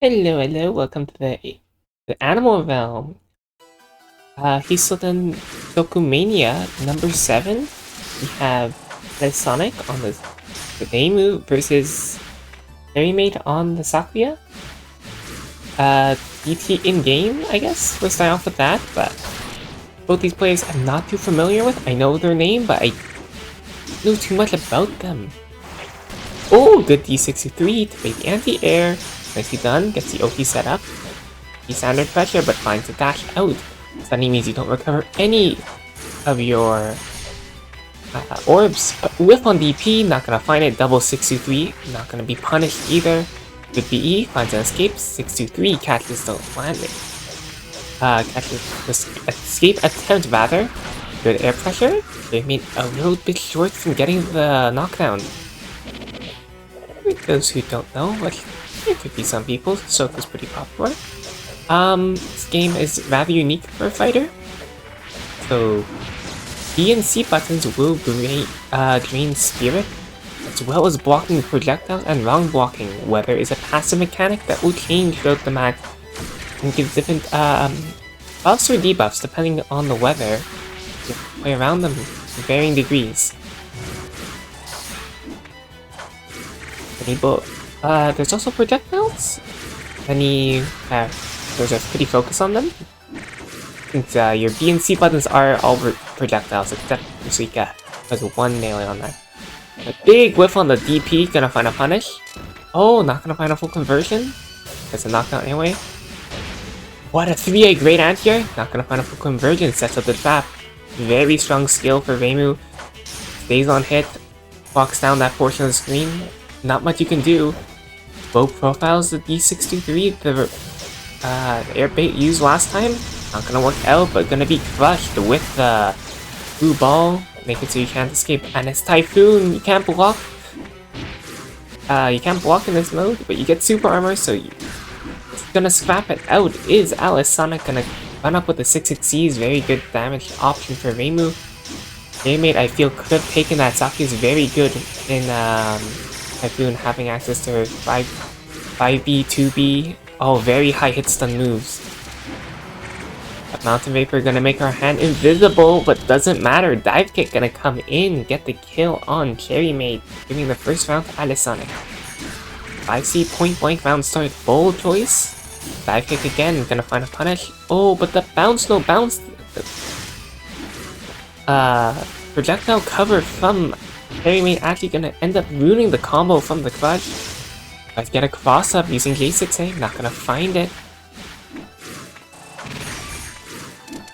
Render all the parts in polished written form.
Hello, welcome to the animal realm. HisoutensokuMania #7. We have Sonic on the Reimu versus Maid on the Sakuya. DT in-game, I guess. We're starting off with that, but both these players I'm not too familiar with. I know their name, but I don't know too much about them. Oh, good D63 to bait the anti-air. Nicely done, gets the OP set up. He's under pressure, but finds the dash out. Suddenly means you don't recover any of your orbs. Whiff on DP, not gonna find it. Double 623, not gonna be punished either. Good BE, finds an escape. 623, catches the landing. Catches the escape attempt rather. Good air pressure. They made a little bit short from getting the knockdown. For those who don't know, but there could be some people, Soku's pretty popular. This game is rather unique for a fighter. So, B and C buttons will drain spirit, as well as blocking projectiles and round blocking. Weather is a passive mechanic that will change throughout the match and give different buffs or debuffs depending on the weather. You play around them to varying degrees. There's also projectiles. Those are pretty focused on them. Since your B and C buttons are all projectiles, except Suika. There's one melee on that. A big whiff on the DP, gonna find a punish. Oh, not gonna find a full conversion. That's a knockdown anyway. What a 3A great anti-air. Not gonna find a full conversion, sets up the trap. Very strong skill for Reimu. Stays on hit, walks down that portion of the screen. Not much you can do. Both profiles, the D63, the air bait used last time. Not gonna work out, but gonna be crushed with the blue ball. Make it so you can't escape. And it's Typhoon, you can't block. You can't block in this mode, but you get super armor, so it's gonna scrap it out. Is Alice Sonic gonna run up with the 6-6Cs? Very good damage option for Reimu. Mate, I feel, could have taken that. Saki is very good in Typhoon having access to her 5B, 2B, all very high hit stun moves. But Mountain Vapor gonna make our hand invisible, but doesn't matter. Dive Kick gonna come in, get the kill on Cherry Maid, giving the first round to Alice Sonic. 5C point blank round start, bold choice. Dive Kick again, gonna find a punish. Oh, but the bounce, no bounce. Projectile cover from Cherry Maid actually gonna end up ruining the combo from the crush. Let's get a cross up using J6A, not gonna find it.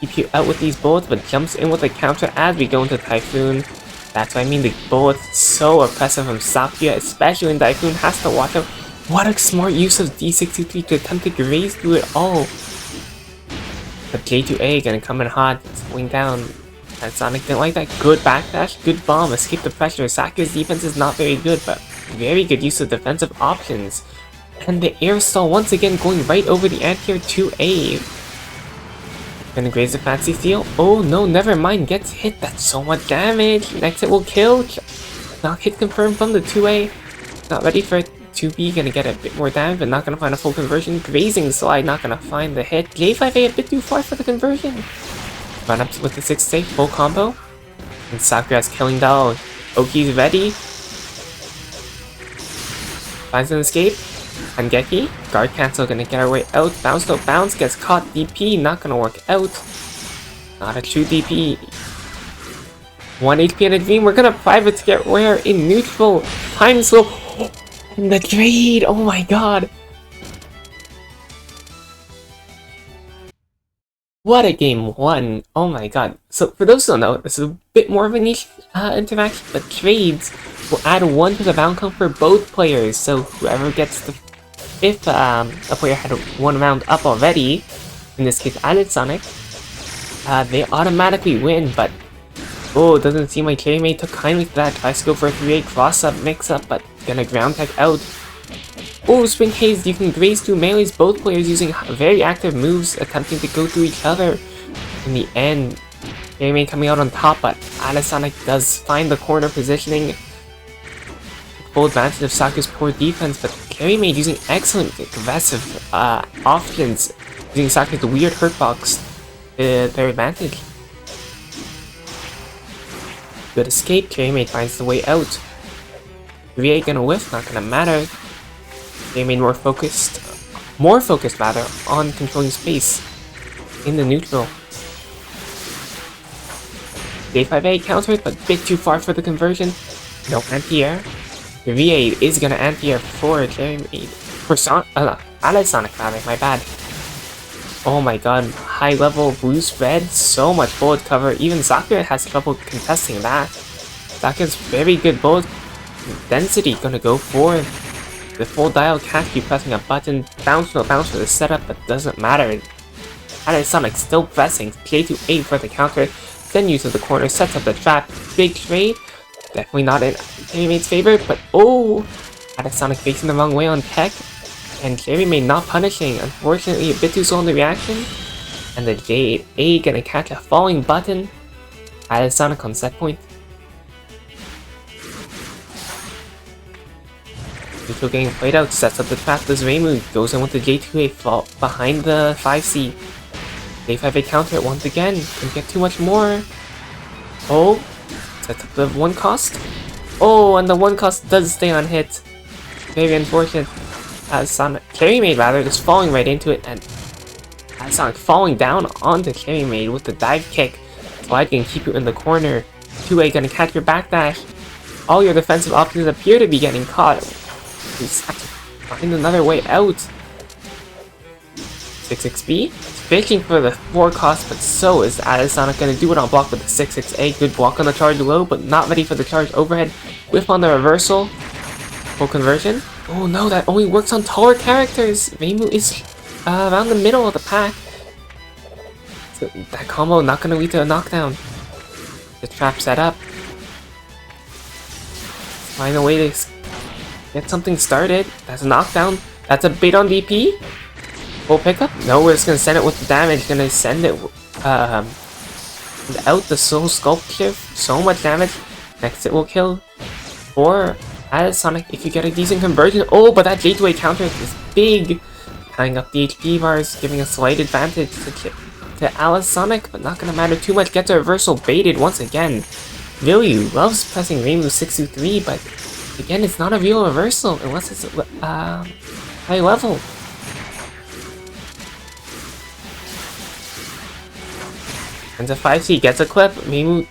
Keep you out with these bullets, but jumps in with a counter as we go into Typhoon. That's what I mean, the bullets so oppressive from Sakuya, especially when Typhoon has to watch out. What a smart use of D63 to attempt to graze through it all. But J2A gonna come in hot, swing down. And Sonic didn't like that. Good backdash, good bomb, escape the pressure. Sakuya's defense is not very good, but very good use of defensive options. And the air stall once again going right over the anti-air 2A. Gonna graze the fancy steal. Oh no, never mind, gets hit. That's so much damage. Next hit will kill. Knock hit confirmed from the 2A. Not ready for 2B, gonna get a bit more damage, but not gonna find a full conversion. Grazing slide, not gonna find the hit. J5A a bit too far for the conversion. Run up with the 6-8, full combo. And Sakura's killing doll. Oki's ready. Finds an escape. Hangeki. Guard cancel, gonna get our way out. Bounce, no bounce, gets caught. DP, not gonna work out. Not a true DP. 1 HP in a dream. We're gonna private to get rare in neutral. Time slow. And the trade. Oh my god. What a game one! Oh my god. So for those who don't know, this is a bit more of a niche interaction, but trades will add 1 to the round count for both players. So whoever gets the... If a player had 1 round up already, in this case Alice Sonic, they automatically win, but... Oh, it doesn't seem like Cherry Maid took kindly to that. Tries to go for a 3-8 cross-up mix-up, but gonna ground tech out. Oh, Spring Haze, you can graze through melees, both players using very active moves, attempting to go through each other. In the end, Cherry Maid coming out on top, but Alice Sonic does find the corner positioning. Full advantage of Saku's poor defense, but Carry Maid using excellent aggressive options, using Saku's weird hurtbox to their advantage. Good escape, Carry Maid finds the way out. VA gonna whiff, not gonna matter. Carry Maid more focused rather, on controlling space in the neutral. J5A counters, but a bit too far for the conversion. No anti-air. The VA is gonna anti-air for Carry Maid. For Sonic rather, my bad. Oh my god, high level blue spread, so much bullet cover. Even Sakura has trouble contesting that. Sakura's very good bullet density, gonna go for the full dial, can't keep pressing a button. Bounce no bounce for the setup, but doesn't matter. Sonic still pressing, J2A for the counter, then uses the corner, sets up the trap. Big trade, definitely not in Carry Maid's favor, but oh! Sonic facing the wrong way on tech, and Carry Maid not punishing, unfortunately a bit too slow in the reaction. And the J8A gonna catch a falling button. Sonic on set point. Neutral getting played out, sets up the trap, does Reimu, goes in with the J2A fall behind the 5C. J5A counter it once again, can get too much more. Oh, sets up the 1 cost. Oh, and the 1 cost does stay on hit. Very unfortunate. Sonic, Carry Maid rather, just falling right into it, and Sonic falling down onto Carry Maid with the dive kick. Slide can keep you in the corner. 2A gonna catch your backdash. All your defensive options appear to be getting caught. You just have to find another way out. 6XB, fishing for the 4 cost, but so is Sonic gonna do it on block with the 6XA. Good block on the charge low, but not ready for the charge overhead. Whiff on the reversal. Full conversion. Oh no, that only works on taller characters. Reimu is around the middle of the pack. So that combo not gonna lead to a knockdown. The trap set up. Find a way to get something started. That's a knockdown. That's a bait on DP. Full pickup? No, we're just gonna send it with the damage. Gonna send it out the soul sculpt shift. So much damage. Next it will kill. Or Sonic if you get a decent conversion. Oh, but that J2A counter is big. Tying up the HP bars, giving a slight advantage to Sonic, but not gonna matter too much. Gets a reversal baited once again. Really loves pressing Reimu 623, but again, it's not a real reversal unless it's high level. And the 5C gets a clip. Reimu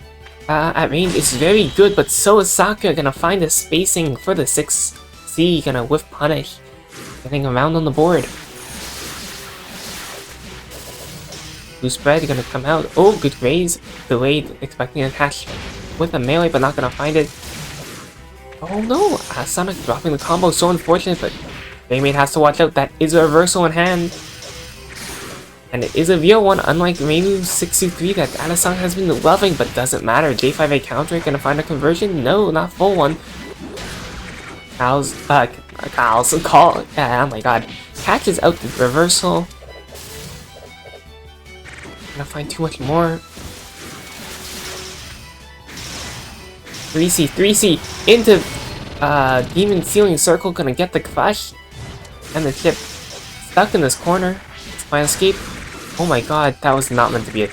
at range is very good, but so is Sakura. Gonna find the spacing for the 6C. Gonna whiff punish. Getting around on the board. Blue spread gonna come out. Oh, good raise. Delayed, expecting a catch with a melee, but not gonna find it. Oh no! Sonic dropping the combo. So unfortunate, but Carry Maid has to watch out. That is a reversal in hand. And it is a real one, unlike Reimu 623 that Sonic has been loving, but doesn't matter. J5A counter, gonna find a conversion? No, not full one. Oh my god. Catches out the reversal. Gonna find too much more. 3C into Demon Ceiling Circle, gonna get the crush. And the chip stuck in this corner. My escape. Oh my god, that was not meant to be it.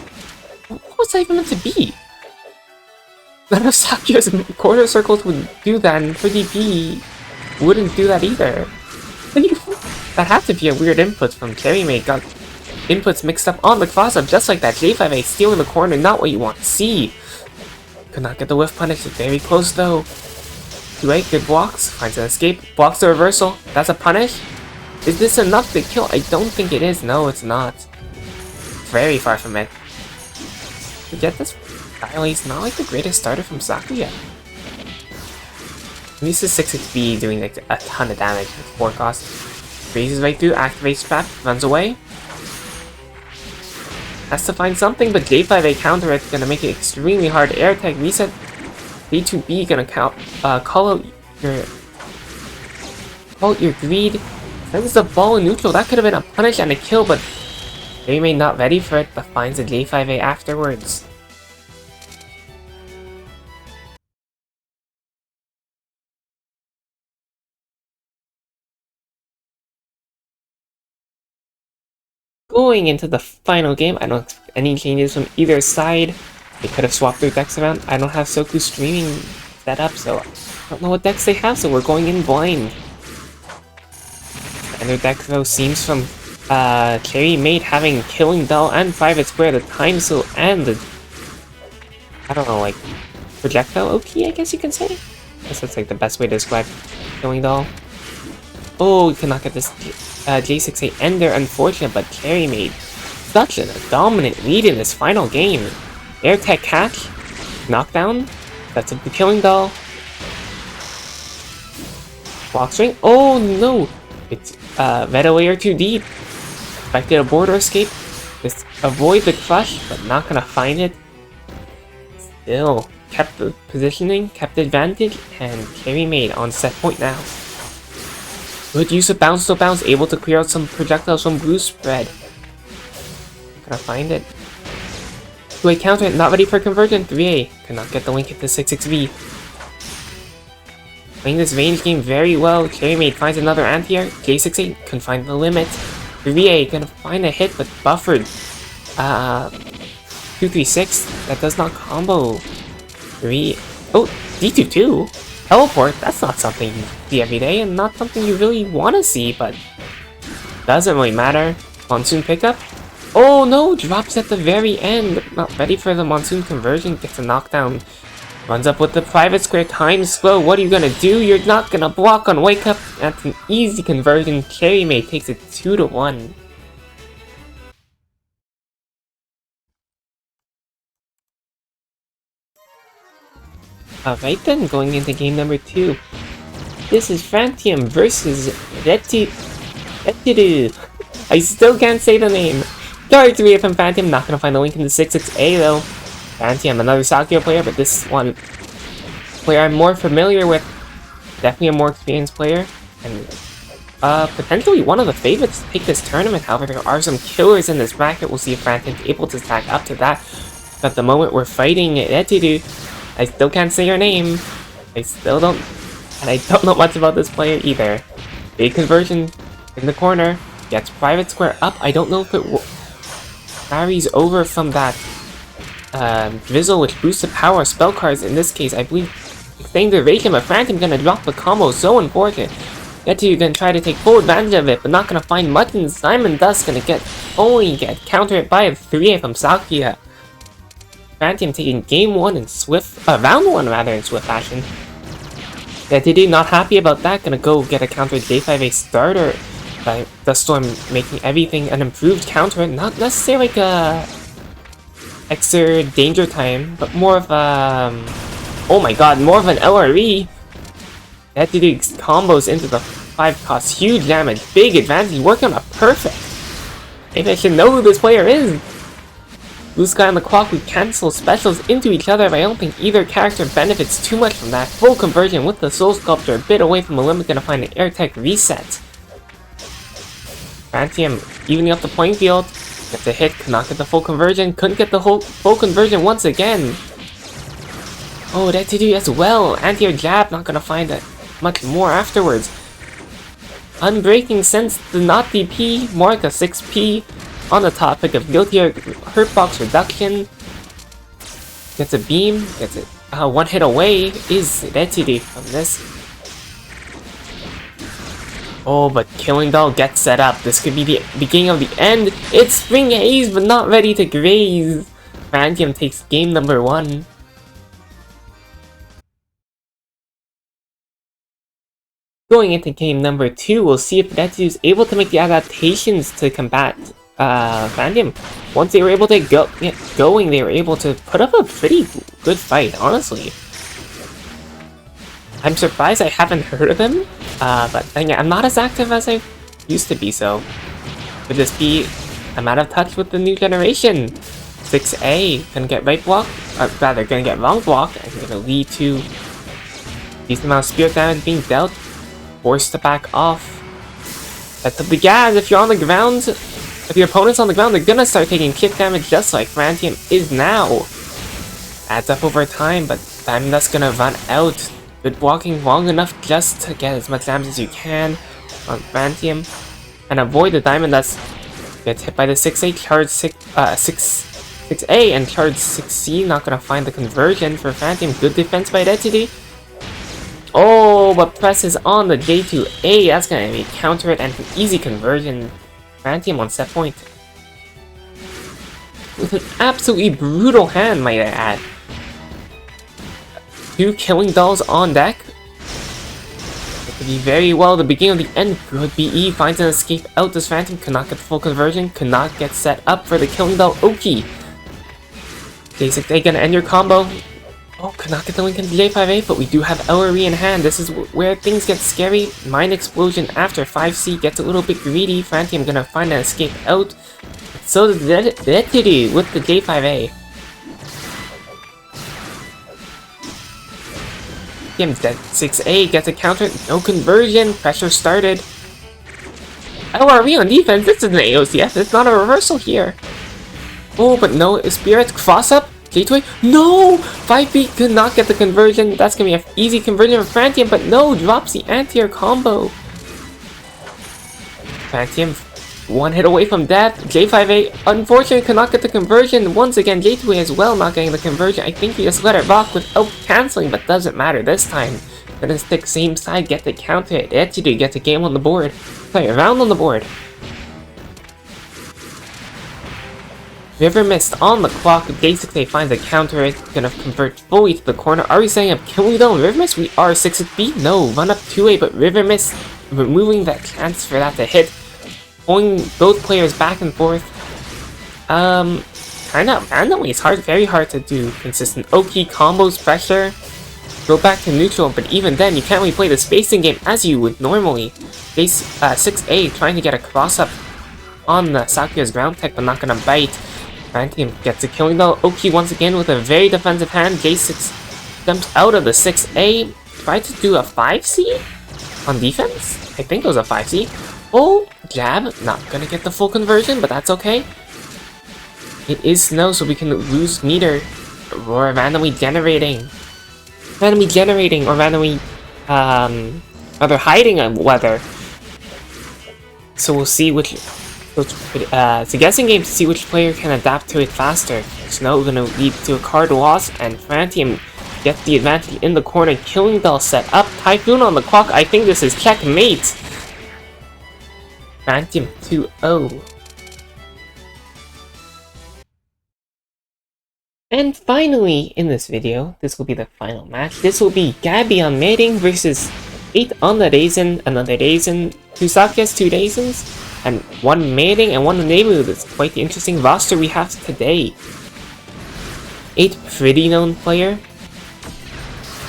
What was that even meant to be? None of Sakura's corner circles would do that, and for DP wouldn't do that either. That had to be a weird input from Carry Maid. Got inputs mixed up on the cross-up just like that. J5A stealing the corner, not what you want to see. Could not get the whiff punish, very close though. 2A, good blocks, finds an escape, blocks the reversal. That's a punish. Is this enough to kill? I don't think it is. No, it's not. Very far from it. To get this Dilate's not like the greatest starter from Sakura yet. This is 6XB doing like a ton of damage with 4 cost. Raises right through, activates trap, runs away. Has to find something, but J5A counter it's gonna make it extremely hard. Air tag reset. B2B gonna call out your greed. Sends the ball in neutral. That could have been a punish and a kill, but Carry Maid not ready for it, but finds a J5A afterwards. Going into the final game, I don't expect any changes from either side. They could have swapped their decks around. I don't have Soku streaming set up, so I don't know what decks they have, so we're going in blind. And their deck though seems from Cherry Maid having Killing Doll and Private Square, the Time Seal, and the, I don't know, like, projectile OP, I guess you can say? I guess that's like the best way to describe Killing Doll. Oh, we cannot get this J6A Ender, unfortunate, but Cherry Maid such a dominant lead in this final game. Air Tech catch, knockdown, that's up the Killing Doll. Block string, oh no! It's Veta Layer too deep. Expected a border escape. Just avoid the crush, but not gonna find it. Still kept the positioning, kept the advantage, and Cherry Maid on set point now. Good use of bounce to bounce, able to clear out some projectiles from blue spread. Gonna find it. 2A counter, not ready for conversion. 3A cannot get the link into 6-6V. Playing this range game very well. Cherry Maid finds another anti-air. J6A can find the limit. 3A gonna find a hit but buffered. 2-3-6. That does not combo. 3. Oh, D2-2. Teleport. That's not something you see every day, and not something you really want to see, but doesn't really matter. Monsoon pickup. Oh no! Drops at the very end. Not ready for the Monsoon conversion. Gets a knockdown. Runs up with the Private Square, time slow. What are you gonna do? You're not gonna block on Wake Up. That's an easy conversion. Cherry Maid takes it 2-1. Alright then, going into game number 2. This is Phantom versus Retiru. I still can't say the name. Sorry to be from Phantom, not gonna find the link in the 6-6A though. Phantom, another Sakura player, but this one player I'm more familiar with. Definitely a more experienced player, and potentially one of the favorites to take this tournament. However, there are some killers in this bracket. We'll see if Phantom's able to stack up to that. But at the moment we're fighting Retiru. I still can't say your name. I still don't, and I don't know much about this player either. Big conversion in the corner. Gets Private Square up. I don't know if it carries over from that Drizzle, which boosts the power of spell cards. In this case, I believe extending duration, but Phantom gonna drop the combo, so important. Retiru gonna try to take full advantage of it, but not gonna find much, and Simon Dust gonna only get countered by a 3A from Sakura. Phantom taking game 1 in round 1 rather, in swift fashion. Retiru not happy about that, gonna go get a counter J5A starter by Duststorm, making everything an improved counter, not necessarily like a extra danger time, but more of oh my god, more of an LRE. Retiru combos into the 5 cost, huge damage, big advantage, working on a perfect. Maybe I should know who this player is. Blue Sky and the Clock, we cancel specials into each other, but I don't think either character benefits too much from that. Full conversion with the Soul Sculptor, a bit away from the limit, gonna find an Air Tech reset. Phantom evening up the playing field, gets a hit, cannot get the full conversion, couldn't get the full conversion once again. Oh, Retiru as well, anti-air jab, not gonna find that much more afterwards. Unbreaking Sense, the not DP, more like a 6P. On the topic of guilty hurt box reduction, gets a beam, gets it one hit away is Retiru from this. Oh, but Killing Doll gets set up. This could be the beginning of the end. It's Spring Haze, but not ready to graze. Phantom takes game number 1. Going into game number 2, we'll see if Retiru is able to make the adaptations to combat Phantom. Once they were able to get going, they were able to put up a pretty good fight, honestly. I'm surprised I haven't heard of them, but yeah, I'm not as active as I used to be, so could this be I'm out of touch with the new generation? 6A gonna get right block, rather gonna get wrong block, and gonna lead to decent amount of spirit damage being dealt, forced to back off. That's up the gas. If you're on the ground, if your opponent's on the ground, they're gonna start taking kick damage just like Phantom is now. Adds up over time, but Diamond Dust gonna run out. Good blocking long enough just to get as much damage as you can on Phantom and avoid the Diamond Dust. Gets hit by the 6A, charge 6A, and charge 6C. Not gonna find the conversion for Phantom. Good defense by Entity. Oh, but presses on the J2A. That's gonna be counter it and an easy conversion. Phantom on set point. With an absolutely brutal hand, might I add. 2 killing dolls on deck. It could be very well the beginning of the end. Good BE finds an escape out. This Phantom cannot get the full conversion. Cannot get set up for the killing doll Oki. J6A gonna end your combo. Oh, could not get the link into J5A, but we do have LRE in hand. This is where things get scary. Mind Explosion after 5C gets a little bit greedy. Phantom gonna find an escape out. So does Entity with the J5A. Dead 6A gets a counter, no conversion, pressure started. LRE on defense, this is an AOCF, it's not a reversal here. Oh, but no, Spirit cross up, J2A, no! 5B could not get the conversion, that's gonna be an easy conversion for Phantom, but no, drops the anti-air combo. Phantom, 1 hit away from death. J5A, unfortunately, cannot get the conversion. Once again, J2A as well not getting the conversion. I think he just let it rock without canceling, but doesn't matter this time. Gonna stick same side, get the counter. Entity gets a game on the board. Sorry, a round on the board. River Mist on the clock. J6A finds a counter. It's gonna convert fully to the corner. Are we saying up? Can we though? River Mist? We are 6B? No, run up 2A, but River Mist removing that chance for that to hit. Pulling both players back and forth. Kinda randomly. It's very hard to do consistent Oki combos, pressure. Go back to neutral, but even then, you can't really play the spacing game as you would normally. Base 6A trying to get a cross up on the Sakura's ground tech, but not gonna bite. Phantom gets a killing though. Oki once again with a very defensive hand. J6 jumps out of the 6A. Tried to do a 5C on defense. I think it was a 5C. Oh, jab, not gonna get the full conversion, but that's okay. It is snow, so we can lose meter. Or randomly generating. Or randomly, either hiding a weather. So we'll see which, it's a guessing game to see which player can adapt to it faster. Snow gonna lead to a card loss, and Phantom gets the advantage in the corner. Killing doll set up. Typhoon on the clock. I think this is checkmate. Phantom 2-0. And finally, in this video, this will be the final match. This will be Gabby on mating versus 8 on the Raisin, another Raisin, 2 Sakyas, 2 Raisins, and 1 mating and 1 Nemu. That's quite the interesting roster we have today. 8 pretty known player.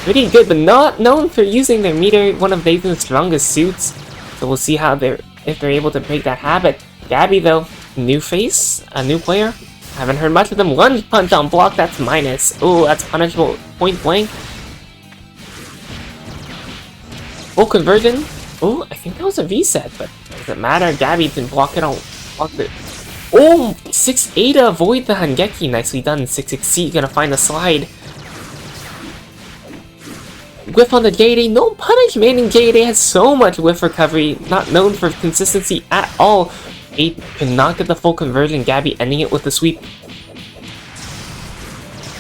Pretty good, but not known for using their meter, one of Raisin's strongest suits. So we'll see how if they're able to break that habit. Gabby though, new face, a new player. Haven't heard much of them. Lunge punch on block, that's minus. Oh, that's punishable point blank. Full conversion. Oh, I think that was a reset, but doesn't matter. Gabby didn't block it on block it. Oh, 6A to avoid the Hangeki. Nicely done. 6-6C gonna find the slide. Whiff on the JD, no punishment, and JD has so much whiff recovery, not known for consistency at all. 8 cannot get the full conversion, Gabby ending it with the sweep.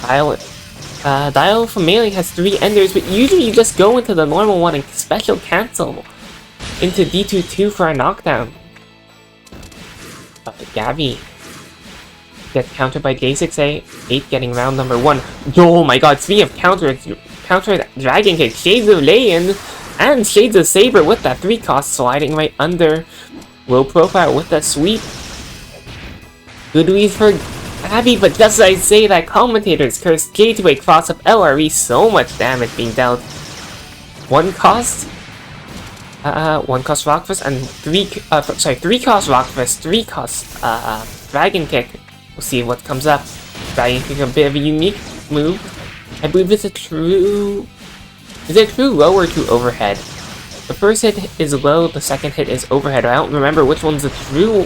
Dial from Melee has 3 enders, but usually you just go into the normal one and special cancel into D2-2 for a knockdown. Gabby gets countered by J6A, 8 getting round number 1. Oh my god, speaking of counter Dragon Kick, Shades of Leyen and Shades of Saber with that 3 cost sliding right under. Low profile with that sweep. Good lead for Gabby, but just as I say that, commentators curse J2A cross up LRE, so much damage being dealt. 1 cost Rock Fist and 3 cost Rock Fist, 3 cost Dragon Kick. We'll see what comes up. Dragon Kick, a bit of a unique move. I believe it's a true... Is it true low or true overhead? The first hit is low, the second hit is overhead. I don't remember which one's the true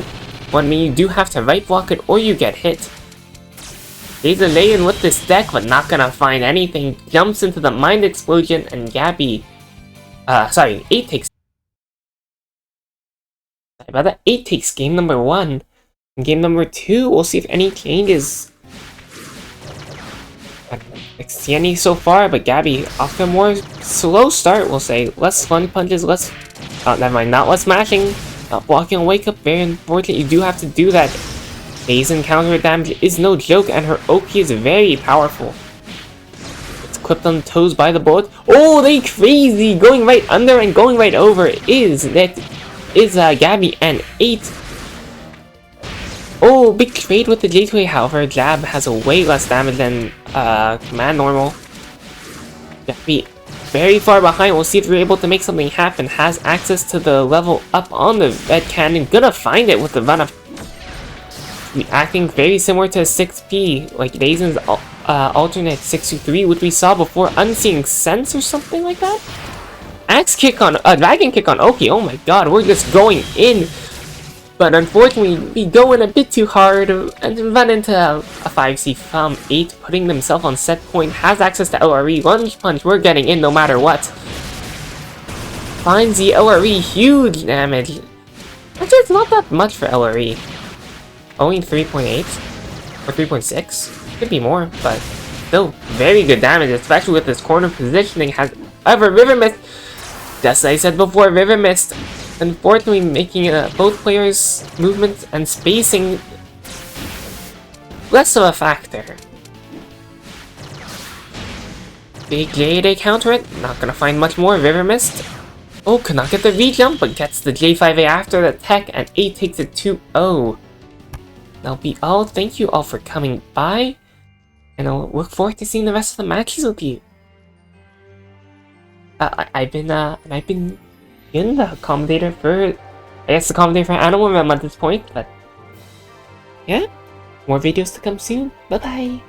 one. I mean, you do have to right block it or you get hit. There's a lay-in with this deck, but not gonna find anything. Jumps into the Mind Explosion, and Gabby... 8 takes... Sorry about that. 8 takes game number 1. In game number 2, we'll see if any changes. I don't see any so far, but Gabby, off to a more slow start, we'll say. Less fun punches, less... never mind, not less smashing, not blocking a wake-up. Very unfortunate, you do have to do that. Phase counter damage is no joke, and her OP is very powerful. It's clipped on the toes by the bullet. Oh, they crazy! Going right under and going right over is Gabby and 8. Oh, big trade with the J2A, however, Jab has a way less damage than Command normal. Gabby very far behind, we'll see if we're able to make something happen. Has access to the level up on the red cannon, gonna find it with the run up. Acting very similar to 6P, like Raisin's alternate 623, which we saw before, Unseeing Sense or something like that? Axe kick on, Dragon kick on Oki, oh my god, we're just going in! But unfortunately, we go in a bit too hard and run into a 5C from 8, putting themselves on set point, has access to LRE, lunge punch, we're getting in no matter what. Finds the LRE, huge damage. Actually, it's not that much for LRE. Only 3.8 or 3.6, could be more, but still very good damage, especially with this corner positioning. However, River Mist, just as I said before, River Mist, unfortunately making both players' movement and spacing less of a factor. Big J8 counter it, not gonna find much more. River Mist, oh, could not get the V-jump, but gets the J5A after the tech, and 8 takes it 2-0. That'll be all. Thank you all for coming by, and I'll look forward to seeing the rest of the matches with you. I've been in the commentator for, I guess the commentator for Animal Realm at this point, but yeah, more videos to come soon. Bye bye.